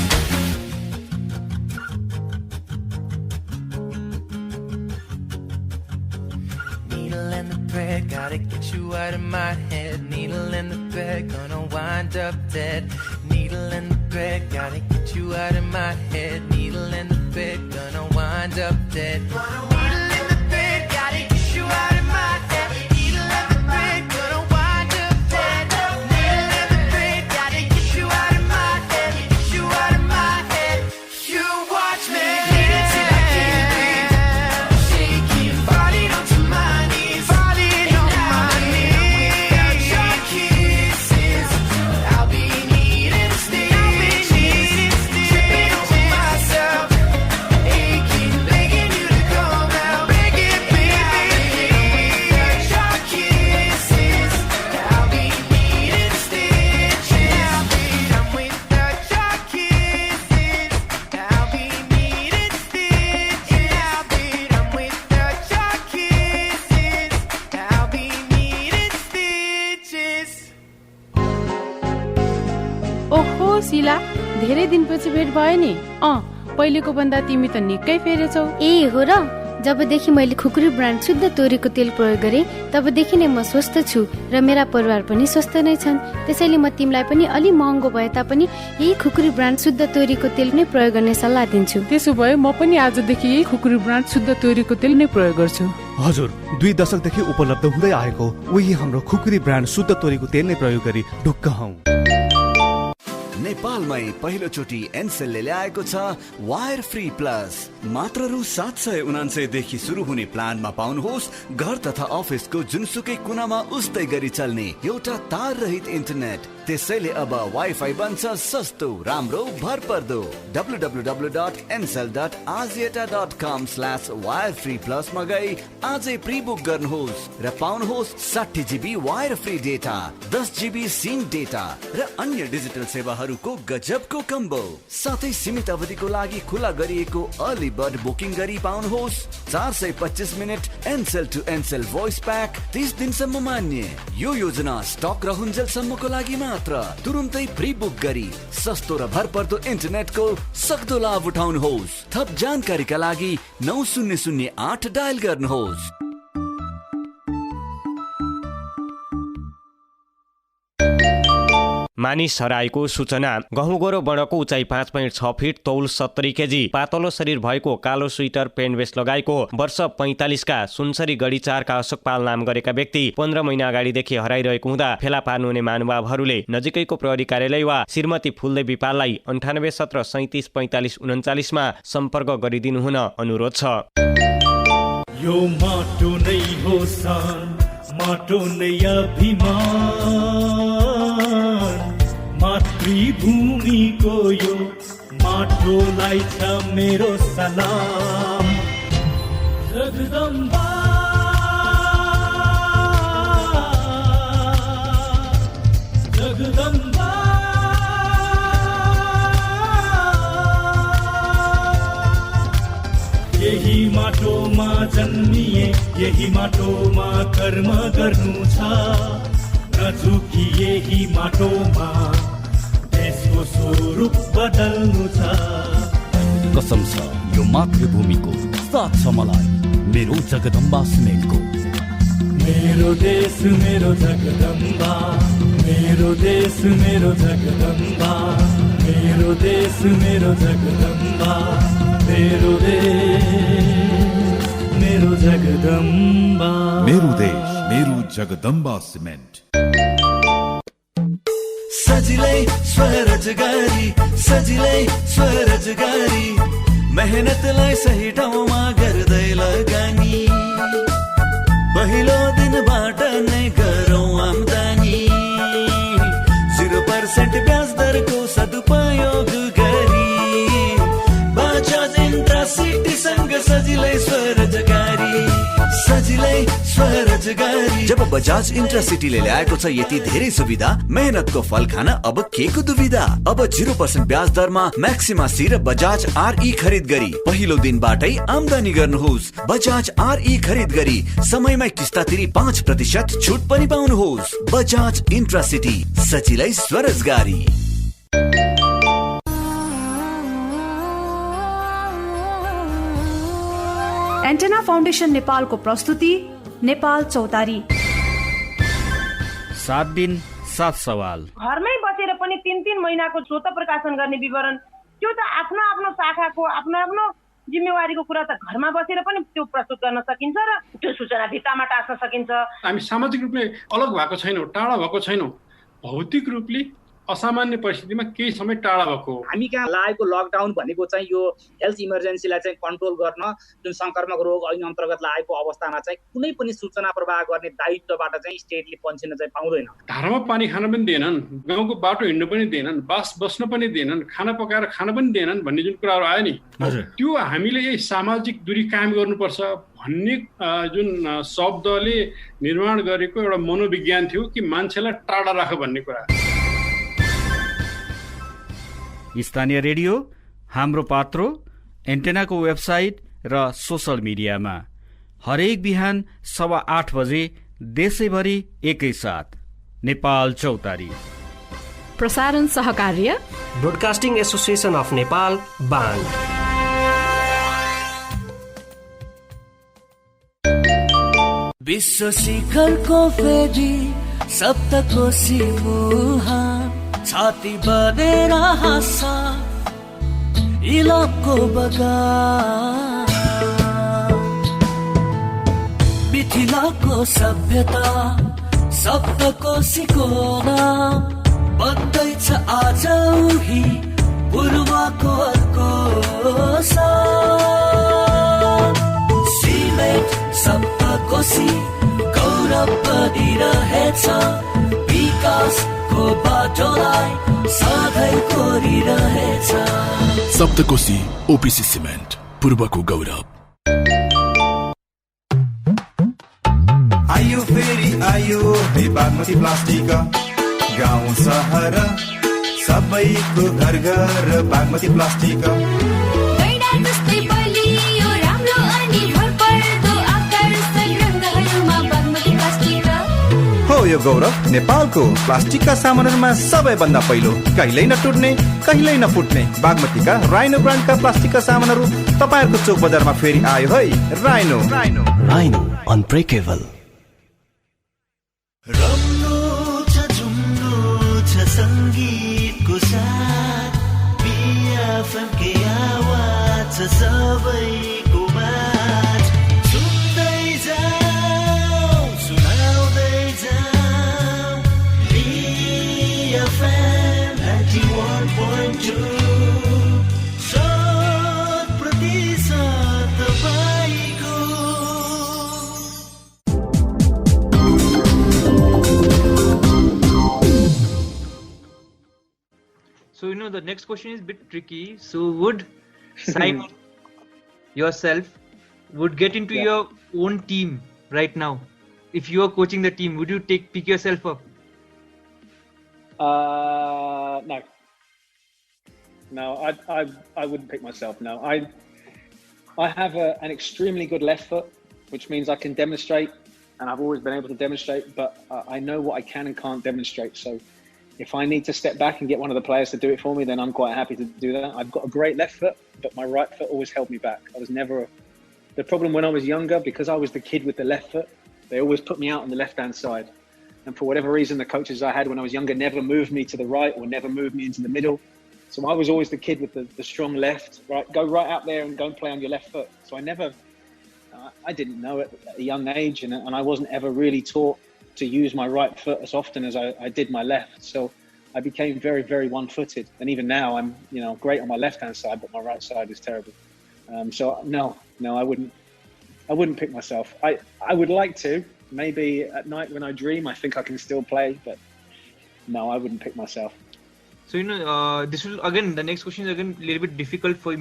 Needle in the thread, gotta get you out of my head. Needle in the thread, gonna wind up dead. Needle in the thread, gotta get you out of my head. Needle in the thread, gonna wind up dead. Needle in the thread, gotta get you out of my head. Needle in the thread, gonna wind up dead. Needle in the thread, gotta get you out of my head. Get you out of my head. You watch me bleed until I can't breathe, shaking, falling onto my knees. Falling on my knees. Without your kisses, I'll be needing stitches, tripping over myself, aching, begging you to come out. Begging, without your kisses, I'll be needing stitches. I'm without your kisses, I'll be needing stitches. I'm without your kisses, I'll be needing stitches. ओहो शिला, धेरै दिनपछि भेट भयो नि। पहिलेको भन्दा तिमी त निकै फेरेछौ। ए हो र, जबदेखि मैले खुकुरी ब्रान्ड शुद्ध तोरीको तेल प्रयोग गरेँ तबदेखि नै म स्वस्थ छु र मेरा परिवार पनि स्वस्थ नै छन्। त्यसैले म तिमीलाई पनि अलि महँगो भए तापनि यही खुकुरी ब्रान्ड शुद्ध तोरीको तेल नै प्रयोग गर्ने सल्लाह दिन्छु। त्यसो भए म पनि आजदेखि यही खुकुरी ब्रान्ड शुद्ध तोरीको तेल नै प्रयोग गर्छु। हजुर, 2 दशकदेखि उपलब्ध हुँदै आएको उही हाम्रो खुकुरी ब्रान्ड शुद्ध तोरीको तेल नै प्रयोग गरी ढुक्क हौं। नेपालमै पहिलो चोटी एनसेलले ल्याएको छ वायर फ्री प्लस। मात्र रु 799 देखि सुरु हुने प्लानमा पाउनुहोस् घर तथा अफिसको जुनसुकै कुनामा उस्तै गरी चल्ने एउटा तार रहित इन्टरनेट। त्यसैले अब वाइफाई बन्छ सस्तो, राम्रो, भरपर्दो। www.ncell.azieta.com/wirefreeplus मा गई आजै प्री बुक गर्नुहोस् र पाउनुहोस् 60 GB wire free data, 10 GB SIM data र अन्य डिजिटल सेवाहरूको गजबको कम्बो। साथै सीमित अवधिको लागि खुला गरिएको अर्ली बर्ड बुकिङ गरी पाउनुहोस् 425 minute Ncell to Ncell voice pack 30 दिनसम्म मान्य। यो योजना स्टक रहुन्जेलसम्मको लागि मात्र। तुरुन्तै प्री बुक गरी सस्तो र भरपर्दो इन्टरनेटको सक्दो लाभ उठाउनुहोस्। थप जानकारीका लागि 9008 डायल गर्नुहोस्। मानिस हराएको सूचना। गहुँ गोरो बणको उचाइ 5.6 फिट, तौल 70 केजी, पातलो शरीर भएको, कालो स्वेटर पेन्ट भेस्ट लगाएको, वर्ष 45 का, सुनसरी गढी 4 का अशोकपाल नाम गरेका व्यक्ति 15 महिना अगाडिदेखि हराइरहेको हुँदा फेला पार्नुहुने महानुभावहरूले नजिकैको प्रहरी कार्यालय वा श्रीमती फुलदेवी पाललाई 98 17 37 45 39 मा सम्पर्क गरिदिनु हुन अनुरोध छ। यो माटो नै हो सान, माटो नै अभिमान, मातृभूमिको यो माटोलाई छ मेरो सलाम। जगदम्बा जगदम्बा यही माटोमा जन्मिए, यही माटोमा कर्म गर्नु छ, नझुकी यही माटोमा देशको स्वरूप बदल्नु छ। कसम छ यो मातृभूमिको, साथ छ मलाई मेरो जगदम्बा सिमेन्टको। मेरो देश मेरो जगदम्बा, मेरो देश मेरो जगदम्बा, मेरो देश मेरो जगदम्बा, मेरो देश मेरो जगदम्बा, मेरो देश मेरो जगदम्बा सिमेन्ट। सजिलै स्वरोजगारी, सजिलै स्वरोजगारी, मेहनतलाई सही ठाउँमा गर्दै लगानी, पहिलो दिनबाट नै गरौँ आम्दानी, 0% ब्याज दरको सदुपयोग गरी, बजाज इन्ट्रासिटीसँग सजिलै स्वरोजगारी, सजिलै स्वरोजगारी। जब बजाज इन्ट्रासिटीले ल्याएको छ यति धेरै सुविधा, मेहनतको फल खान अब के को दुविधा। अब 0% ब्याज दरमा म्याक्सिमा सी र बजाज RE खरिद गरी पहिलो दिनबाटै आम्दानी गर्नुहोस्। बजाज RE खरिद गरी समयमै किस्ता तिरी 5% छुट पनि पाउनुहोस्। बजाज इन्ट्रासिटी, सजिलै स्वरोजगारी। एन्टेना फाउन्डेसन नेपालको प्रस्तुति नेपाल चौतारी। 7 दिन 7 सवाल। घरमै बसेर पनि 3-3 महिनाको स्वत प्रकाशन गर्ने विवरण, त्यो त आफ्नो आफ्नो शाखाको आफ्नो आफ्नो जिम्मेवारीको कुरा त घरमा बसेर पनि त्यो प्रस्तुत गर्न सकिन्छ र त्यो सूचना भित्तामा टाँस्न सकिन्छ। हामी सामाजिक रूपले अलग भएको छैनौँ, टाढा भएको छैनौँ, भौतिक रूपले असामान्य परिस्थितिमा केही समय टाढा भएको। हामी कहाँ लागेको लकडाउन भनेको चाहिँ यो हेल्थ इमर्जेन्सीलाई चाहिँ कन्ट्रोल गर्न, जुन संक्रमक रोग ऐन अन्तर्गत लागेको अवस्थामा चाहिँ कुनै पनि सूचना प्रवाह गर्ने दायित्वबाट चाहिँ स्टेटले पन्छिन चाहिँ पाउँदैन। धारामा पानी खान पनि दिएनन्, गाउँको बाटो हिँड्नु पनि दिएनन्, बास बस्न पनि दिएनन्, खाना पकाएर खान पनि दिएनन् भन्ने जुन कुराहरू आयो नि, त्यो हामीले यही सामाजिक दूरी कायम गर्नुपर्छ भन्ने जुन शब्दले निर्माण गरेको एउटा मनोविज्ञान थियो कि मान्छेलाई टाढा राख भन्ने कुरा। स्थानीय रेडियो, हाम्रो पात्रो, एन्टेनाको वेबसाइट र सोसल मिडियामा हरेक बिहान 8:15 बजे देशैभरि एकैसाथ नेपाल चौतारी। प्रसारण सहकार्य ब्रोडकास्टिङ एसोसिएसन अफ नेपाल, बाङ। विश्व शिखरको फेरि सप्तकोशी मुहान, छाती बनेर हाँस्छ इलामको बगान, मिथिलाको सभ्यता सप्तकोशीको नाम, बन्दैछ आज उही पूर्वको अर्को सान। सिमेन्ट सप्तकोशी गौरव बनिरहेछ, विकासको बाटोलाई सधैँ कोरिरहेछ। सप्तकोशी ओपिसी सिमेन्ट, पूर्वको गौरव। आयो फेरि आयो हे बागमती प्लास्टिक, गाउँ सहर सबैको घर घर बागमती प्लास्टिक। हो यो गौरव नेपालको प्लास्टिकका सामानहरूमा सबैभन्दा पहिलो, कहिल्यै नटुट्ने कहिल्यै नफुट्ने बागमतीका राइनो ब्रान्डका प्लास्टिकका सामानहरू तपाईँहरूको चोक बजारमा फेरि आयो है। Rhino rhino unbreakable. रम्नु छ झुम्नु छ संगीतको साथ BFM के आवाज सबैको माझ सुन्दै जाऊ सुनाउँदै जाऊ BFM 91.2 100% तपाईको। So, the next question is a bit tricky. So, would Simon yourself would get into your own team right now? If you are coaching the team, would you pick yourself up? No. No, I wouldn't pick myself. No, I have an extremely good left foot, which means I can demonstrate, and I've always been able to demonstrate. But I know what I can and can't demonstrate. So, if I need to step back and get one of the players to do it for me, then I'm quite happy to do that. I've got a great left foot, but my right foot always held me back. I was never the problem when I was younger, because I was the kid with the left foot. They always put me out on the left-hand side. And for whatever reason, the coaches I had when I was younger never moved me to the right or never moved me into the middle. So I was always the kid with the strong left, right? Go right out there and go and play on your left foot. So I didn't know it at a young age, and I wasn't ever really taught to use my right foot as often as I did my left. So I became very, very one-footed. And even now I'm, great on my left-hand side, but my right side is terrible. So no, I wouldn't pick myself. I would like to. Maybe at night when I dream, I think I can still play, but no, I wouldn't pick myself. So, this will, again, the next question is again a little bit difficult for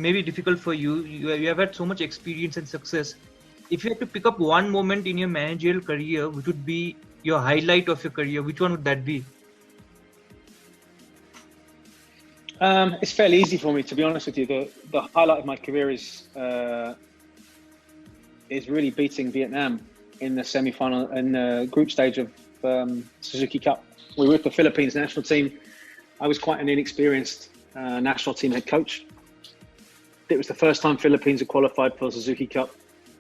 you. You have had so much experience and success. If you had to pick up one moment in your managerial career, which would be your highlight of your career, which one would that be? It's fairly easy for me, to be honest with you. The highlight of my career is really beating Vietnam in the semi-final and group stage of Suzuki Cup. We were with the Philippines national team. I was quite an inexperienced national team head coach. It was the first time Philippines had qualified for Suzuki Cup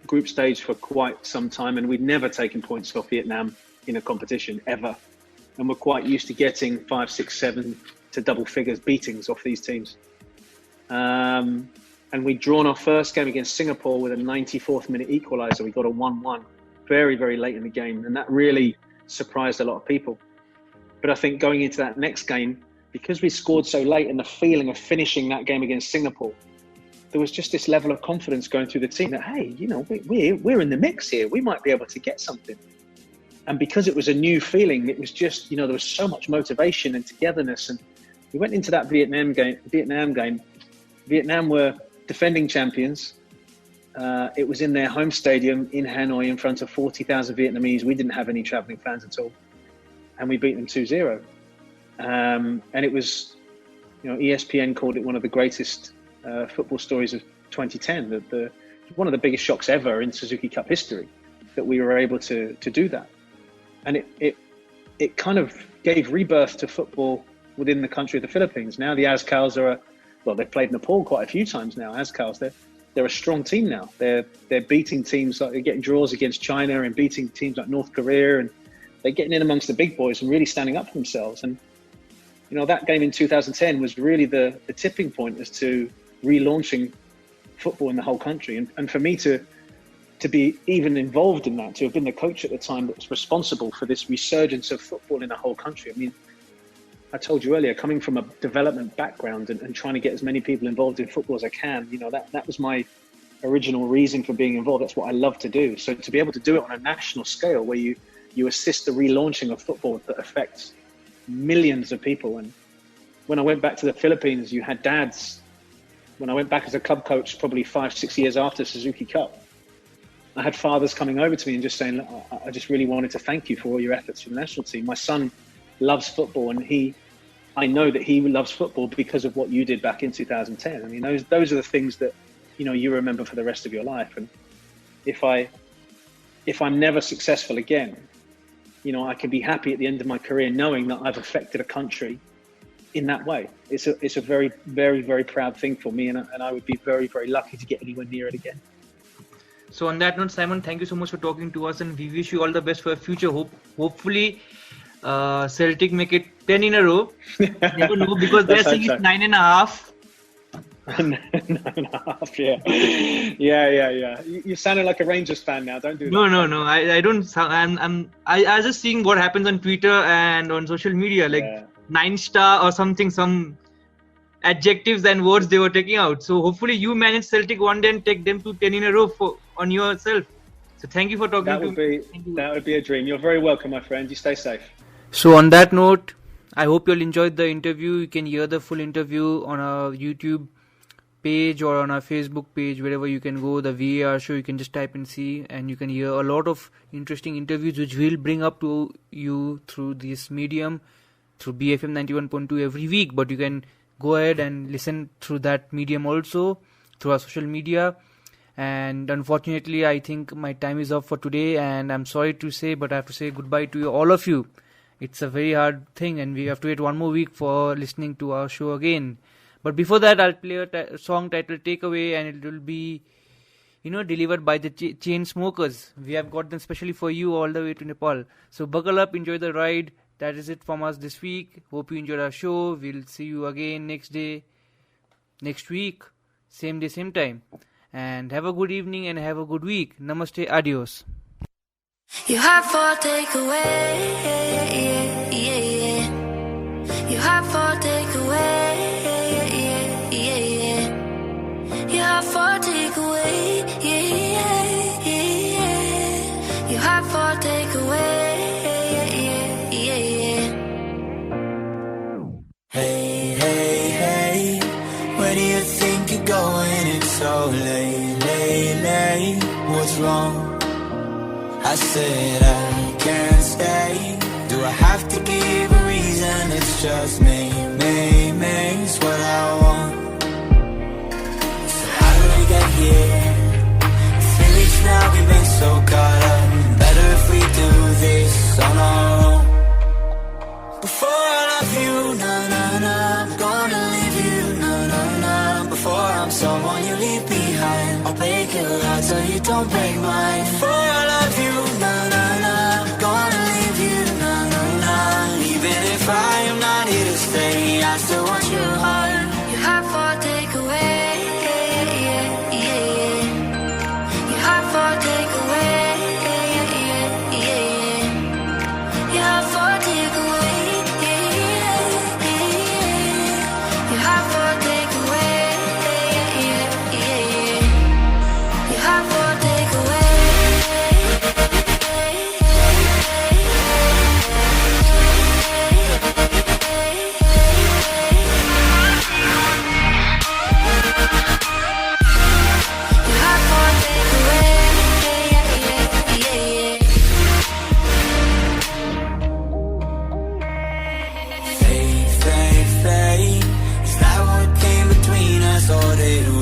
group stage for quite some time, and we'd never taken points off Vietnam in a competition ever. And we're quite used to getting 5, 6, 7 to double figures beatings off these teams. And we'd drawn our first game against Singapore with a 94th minute equaliser. We got a 1-1 very, very late in the game, and that really surprised a lot of people. But I think going into that next game, because we scored so late, and the feeling of finishing that game against Singapore, there was just this level of confidence going through the team that, hey, we're in the mix here. We might be able to get something. And because it was a new feeling, it was just, there was so much motivation and togetherness. And we went into that Vietnam game. Vietnam were defending champions. It was in their home stadium in Hanoi in front of 40,000 Vietnamese. We didn't have any traveling fans at all. And we beat them 2-0. And it was, ESPN called it one of the greatest football stories of 2010. One of the biggest shocks ever in Suzuki Cup history, that we were able to do that. And it kind of gave rebirth to football within the country of the Philippines. Now the Azkals they've played Nepal quite a few times now. Azkals, they're a strong team now. They're beating teams, like they're getting draws against China and beating teams like North Korea, and they're getting in amongst the big boys and really standing up for themselves. And that game in 2010 was really the tipping point as to relaunching football in the whole country. And for me to be even involved in that, to have been the coach at the time that was responsible for this resurgence of football in the whole country. I mean, I told you earlier, coming from a development background and trying to get as many people involved in football as I can, that was my original reason for being involved. That's what I love to do. So to be able to do it on a national scale, where you assist the relaunching of football that affects millions of people. And when I went back to the Philippines, you had dads. When I went back as a club coach, probably 5, 6 years after Suzuki Cup, I had fathers coming over to me and just saying, I just really wanted to thank you for all your efforts for the national team. My son loves football, and I know that he loves football because of what you did back in 2010. I mean, those are the things that, you remember for the rest of your life. And if I'm never successful again, I can be happy at the end of my career knowing that I've affected a country in that way. It's a very, very, very proud thing for me, and I would be very, very lucky to get anywhere near it again. So on that note, Simon, thank you so much for talking to us, and we wish you all the best for your future. Hopefully, Celtic make it 10 in a row. Never know, because they're saying it's 9.5. 9.5, yeah. You sounded like a Rangers fan now. Don't do that. No. I don't sound. I was just seeing what happens on Twitter and on social media, like 9-star or something, some adjectives and words they were taking out. So hopefully you manage Celtic one day and take them to 10 in a row on yourself. So thank you for talking to me. That would be a dream. You're very welcome, my friend. You stay safe. So on that note, I hope you all enjoyed the interview. You can hear the full interview on our YouTube page or on our Facebook page, wherever you can go. The VAR show, you can just type and see, and you can hear a lot of interesting interviews which we'll bring up to you through this medium, through BFM 91.2 every week. But you can go ahead and listen through that medium also, through our social media. And unfortunately, I think my time is up for today, and I'm sorry to say, but I have to say goodbye to all of you. It's a very hard thing, and we have to wait one more week for listening to our show again. But before that, I'll play a song titled Takeaway, and it will be, delivered by the Chainsmokers. We have got them specially for you all the way to Nepal. So buckle up, enjoy the ride. That is it from us this week. Hope you enjoyed our show. We'll see you again next week, same day, same time. And have a good evening and have a good week. Namaste, adios. You have for takeaway, You have for takeaway, You have for takeaway, You have for takeaway, Hey, where do you think you're going? It's so late. What's wrong? I said I can't stay. Do I have to give a reason? It's just me, it's what I want. So how did we get here? 3 weeks now, we've been so caught up. Better if we do this on our own. Before I love you, I'm gonna leave you, Before I'm someone you leave behind, I'll break your heart so you don't break mine. Before I love you, I'm gonna leave you, Even if I am not here to stay, I still want your heart. You have for takeaway, You have for takeaway, You have for takeaway, You have for takeaway, You have for takeaway. Is that what came between us, or did we